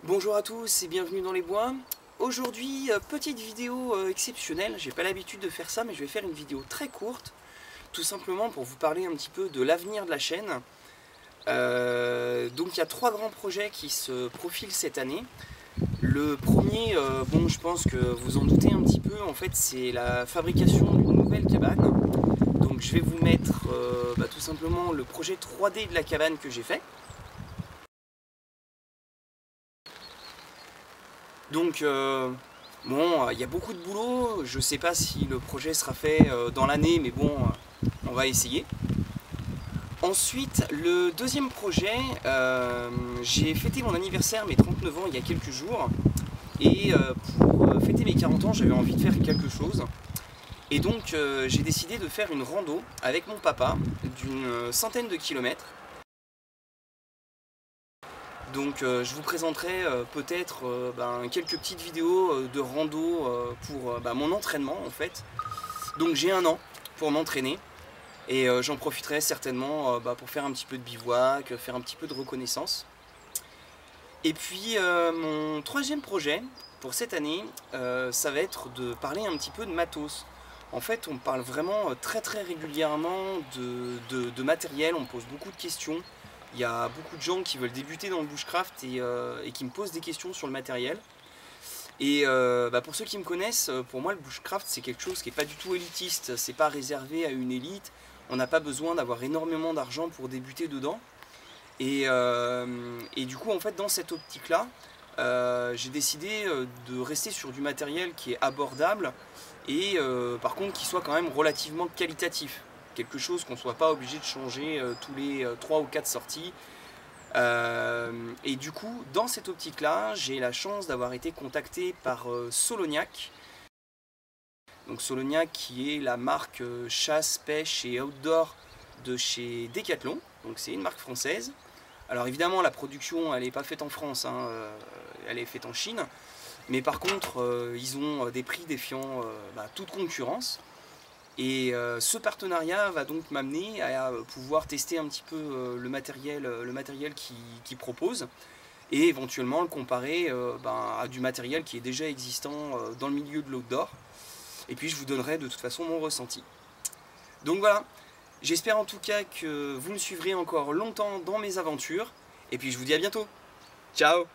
Bonjour à tous et bienvenue dans les bois. Aujourd'hui, petite vidéo exceptionnelle, j'ai pas l'habitude de faire ça mais je vais faire une vidéo très courte, tout simplement pour vous parler un petit peu de l'avenir de la chaîne. Donc il y a 3 grands projets qui se profilent cette année. Le premier, bon je pense que vous en doutez un petit peu, en fait c'est la fabrication d'une nouvelle cabane. Donc je vais vous mettre tout simplement le projet 3D de la cabane que j'ai fait. Donc bon, il y a beaucoup de boulot, je sais pas si le projet sera fait dans l'année, mais bon, on va essayer. Ensuite, le deuxième projet, j'ai fêté mon anniversaire, mes 39 ans, il y a quelques jours. Et pour fêter mes 40 ans, j'avais envie de faire quelque chose. Et donc j'ai décidé de faire une rando avec mon papa d'une centaine de kilomètres. Donc je vous présenterai peut-être quelques petites vidéos de rando pour mon entraînement en fait. Donc j'ai un an pour m'entraîner et j'en profiterai certainement pour faire un petit peu de bivouac, faire un petit peu de reconnaissance. Et puis mon troisième projet pour cette année, ça va être de parler un petit peu de matos. En fait on parle vraiment très régulièrement de matériel, on me pose beaucoup de questions. Il y a beaucoup de gens qui veulent débuter dans le bushcraft et qui me posent des questions sur le matériel. Et pour ceux qui me connaissent, pour moi le bushcraft c'est quelque chose qui n'est pas du tout élitiste, c'est pas réservé à une élite, on n'a pas besoin d'avoir énormément d'argent pour débuter dedans. Et du coup en fait dans cette optique là, j'ai décidé de rester sur du matériel qui est abordable et par contre qui soit quand même relativement qualitatif. Quelque chose qu'on ne soit pas obligé de changer tous les 3 ou 4 sorties. Et du coup, dans cette optique-là, j'ai la chance d'avoir été contacté par Solognac. Donc Solognac qui est la marque chasse, pêche et outdoor de chez Decathlon. Donc c'est une marque française. Alors évidemment la production elle n'est pas faite en France, hein, elle est faite en Chine. Mais par contre ils ont des prix défiant toute concurrence. Et ce partenariat va donc m'amener à pouvoir tester un petit peu le matériel qu'ils proposent et éventuellement le comparer à du matériel qui est déjà existant dans le milieu de l'outdoor. Et puis je vous donnerai de toute façon mon ressenti. Donc voilà, j'espère en tout cas que vous me suivrez encore longtemps dans mes aventures. Et puis je vous dis à bientôt. Ciao!